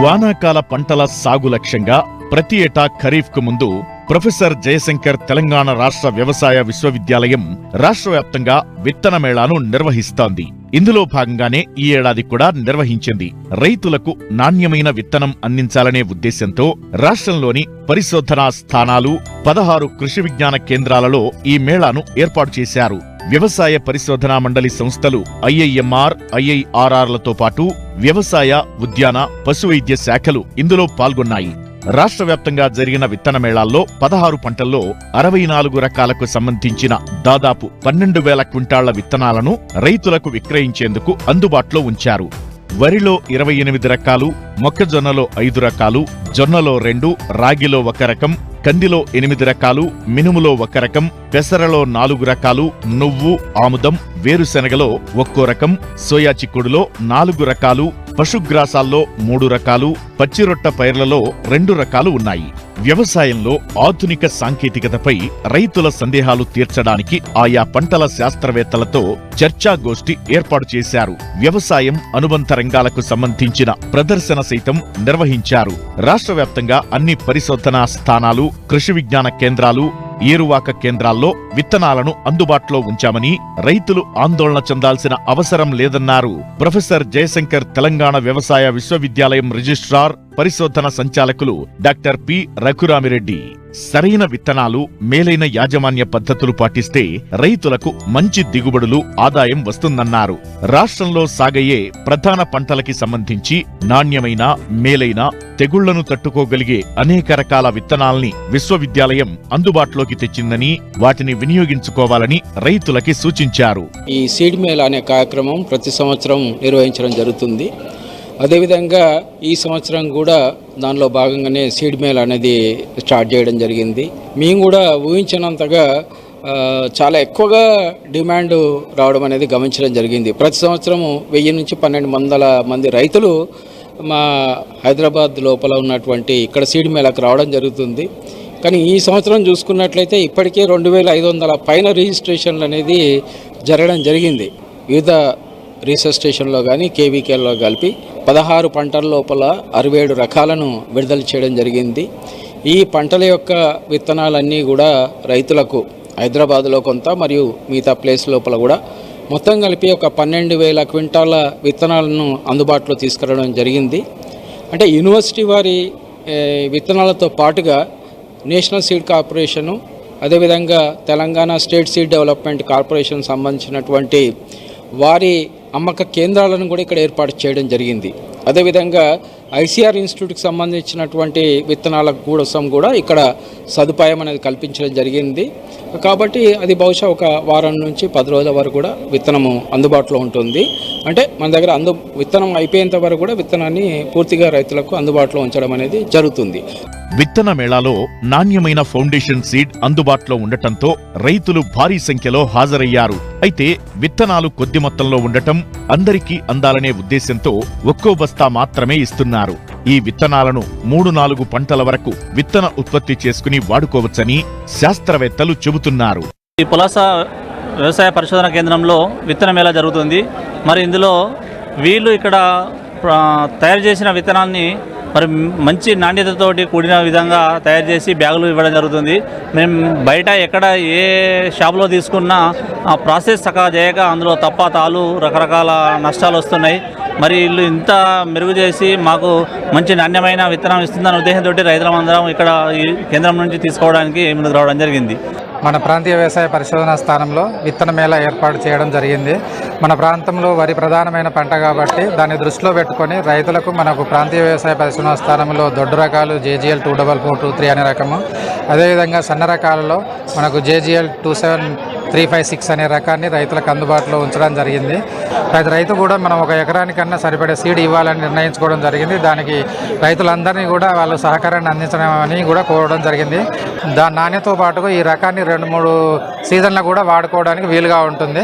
వానాకాల పంటల సాగు లక్ష్యంగా ప్రతి ఏటా ఖరీఫ్కు ముందు ప్రొఫెసర్ జయశంకర్ తెలంగాణ రాష్ట్ర వ్యవసాయ విశ్వవిద్యాలయం రాష్ట్ర వ్యాప్తంగా విత్తన మేళాను నిర్వహిస్తోంది. ఇందులో భాగంగానే ఈ ఏడాది కూడా నిర్వహించింది. రైతులకు నాణ్యమైన విత్తనం అందించాలనే ఉద్దేశంతో రాష్ట్రంలోని పరిశోధనా స్థానాలు 16 కృషి విజ్ఞాన కేంద్రాలలో ఈ మేళాను ఏర్పాటు చేశారు. వ్యవసాయ పరిశోధనా మండలి సంస్థలు ఐఐఎంఆర్, ఐఐఆర్ఆర్లతో పాటు వ్యవసాయ, ఉద్యాన, పశువైద్య శాఖలు ఇందులో పాల్గొన్నాయి. రాష్ట్ర వ్యాప్తంగా జరిగిన విత్తన మేళాల్లో 16 పంటల్లో 64 రకాలకు సంబంధించిన దాదాపు 12,000 క్వింటాళ్ల విత్తనాలను రైతులకు విక్రయించేందుకు అందుబాటులో ఉంచారు. వరిలో 28 రకాలు, మొక్కజొన్నలో 5 రకాలు, జొన్నలో 2, రాగిలో 1 రకం, కందిలో 8 రకాలు, మినుములో 1 రకం, పెసరలో 4 రకాలు, నువ్వు, ఆముదం, వేరుశెనగలో 1 రకం, సోయా చిక్కుడులో 4 రకాలు, పశుగ్రాసాల్లో 3 రకాలు, పచ్చిరొట్ట పైర్లలో 2 రకాలు ఉన్నాయి. వ్యవసాయంలో ఆధునిక సాంకేతికతపై రైతుల సందేహాలు తీర్చడానికి ఆయా పంటల శాస్త్రవేత్తలతో చర్చాగోష్ఠి ఏర్పాటు చేశారు. వ్యవసాయం అనుబంధ రంగాలకు సంబంధించిన ప్రదర్శన సైతం నిర్వహించారు. రాష్ట్ర వ్యాప్తంగా అన్ని పరిశోధనా స్థానాలు, కృషి విజ్ఞాన కేంద్రాలు, ఏరువాక కేంద్రాల్లో విత్తనాలను అందుబాటులో ఉంచామని, రైతులు ఆందోళన చెందాల్సిన అవసరం లేదన్నారు ప్రొఫెసర్ జయశంకర్ తెలంగాణ వ్యవసాయ విశ్వవిద్యాలయం రిజిస్ట్రార్, పరిశోధన సంచాలకులు డాక్టర్ పి రఘురామిరెడ్డి. సరైన విత్తనాలు, మేలైన యాజమాన్య పద్ధతులు పాటిస్తే రైతులకు మంచి దిగుబడులు, ఆదాయం వస్తుందన్నారు. రాష్ట్రంలో సాగయ్యే ప్రధాన పంటలకి సంబంధించి నాణ్యమైన, మేలైన, తెగుళ్లను తట్టుకోగలిగే అనేక రకాల విత్తనాల్ని విశ్వవిద్యాలయం అందుబాటులోకి తెచ్చిందని, వాటిని వినియోగించుకోవాలని రైతులకి సూచించారు. ఈ సీడ్ మేళా అనే కార్యక్రమం ప్రతి సంవత్సరం నిర్వహించడం జరుగుతుంది. అదేవిధంగా ఈ సంవత్సరం కూడా దానిలో భాగంగానే సీడ్ మేళా అనేది స్టార్ట్ చేయడం జరిగింది. మేము కూడా ఊహించినంతగా చాలా ఎక్కువగా డిమాండ్ రావడం అనేది గమనించడం జరిగింది. ప్రతి సంవత్సరము 1000 నుంచి 1200 మంది రైతులు మా హైదరాబాద్ లోపల ఉన్నటువంటి ఇక్కడ సీడ్ మేళాకు రావడం జరుగుతుంది. కానీ ఈ సంవత్సరం చూసుకున్నట్లయితే ఇప్పటికే 2500 పైన రిజిస్ట్రేషన్లు అనేది జరగడం జరిగింది. వివిధ రీసెర్చ్ స్టేషన్లో కానీ కేవీకేలో కలిపి 16 పంటల లోపల 67 రకాలను విడుదల చేయడం జరిగింది. ఈ పంటల యొక్క విత్తనాలన్నీ కూడా రైతులకు హైదరాబాద్లో కొంత మరియు మిగతా ప్లేస్ లోపల కూడా మొత్తం కలిపి ఒక 12,000 క్వింటాల విత్తనాలను అందుబాటులో తీసుకురావడం జరిగింది. అంటే యూనివర్సిటీ వారి విత్తనాలతో పాటుగా నేషనల్ సీడ్ కార్పొరేషను, అదేవిధంగా Telangana state seed development corporation సంబంధించినటువంటి వారి అమ్మక కేంద్రాలను కూడా ఇక్కడ ఏర్పాటు చేయడం జరిగింది. అదేవిధంగా ఐసీఆర్ ఇన్స్టిట్యూట్కి సంబంధించినటువంటి విత్తనాల కోసం కూడా ఇక్కడ సదుపాయం అనేది కల్పించడం జరిగింది. కాబట్టి అది బహుశా ఒక వారం నుంచి 10 రోజుల వరకు కూడా విత్తనము అందుబాటులో ఉంటుంది. అంటే మన దగ్గర విత్తనం అయిపోయేంత వరకు కూడా విత్తనాన్ని పూర్తిగా రైతులకు అందుబాటులో ఉంచడం అనేది జరుగుతుంది. విత్తన మేళాలో నాణ్యమైన ఫౌండేషన్ సీడ్ అందుబాటులో ఉండటంతో రైతులు భారీ సంఖ్యలో హాజరయ్యారు. అయితే విత్తనాలు కొద్ది మొత్తంలో ఉండటం, అందరికీ అందాలనే ఉద్దేశంతో ఒక్కో బస్తా మాత్రమే ఇస్తున్నారు. ఈ విత్తనాలను 3-4 పంటల వరకు విత్తన ఉత్పత్తి చేసుకుని వాడుకోవచ్చని శాస్త్రవేత్తలు చెబుతున్నారు. ఈ పులాస వ్యవసాయ పరిశోధన కేంద్రంలో విత్తన మేళా జరుగుతుంది. మరి ఇందులో వీళ్ళు ఇక్కడ తయారు చేసిన విత్తనాన్ని మరి మంచి నాణ్యతతోటి కూడిన విధంగా తయారు చేసి బ్యాగులు ఇవ్వడం జరుగుతుంది. మేము బయట ఎక్కడ ఏ షాపులో తీసుకున్నా ఆ ప్రాసెస్ చక్కగా చేయక అందులో తప్ప తాలు రకరకాల నష్టాలు వస్తున్నాయి. మరి వీళ్ళు ఇంత మెరుగు చేసి మాకు మంచి నాణ్యమైన విత్తనం ఇస్తుందన్న ఉద్దేశంతో రైతులందరం ఇక్కడ ఈ కేంద్రం నుంచి తీసుకోవడానికి ముందుకు రావడం జరిగింది. మన ప్రాంతీయ వ్యవసాయ పరిశోధనా స్థానంలో విత్తన మేళా ఏర్పాటు చేయడం జరిగింది. మన ప్రాంతంలో వరి ప్రధానమైన పంట కాబట్టి దాన్ని దృష్టిలో పెట్టుకొని రైతులకు మనకు ప్రాంతీయ వ్యవసాయ పరిశోధనా స్థానంలో దొడ్డు రకాలు JGL 24423 అనే రకము, అదేవిధంగా సన్న రకాలలో మనకు JGL 27356 అనే రకాన్ని రైతులకు అందుబాటులో ఉంచడం జరిగింది. ప్రతి రైతు కూడా మనం ఒక ఎకరానికన్నా సరిపడే సీడ్ ఇవ్వాలని నిర్ణయించుకోవడం జరిగింది. దానికి రైతులందరినీ కూడా వాళ్ళు సహకారాన్ని అందించడమని కూడా కోరడం జరిగింది. దాని నాణ్యతతో పాటుగా ఈ రకాన్ని 2-3 సీజన్లు కూడా వాడుకోవడానికి వీలుగా ఉంటుంది.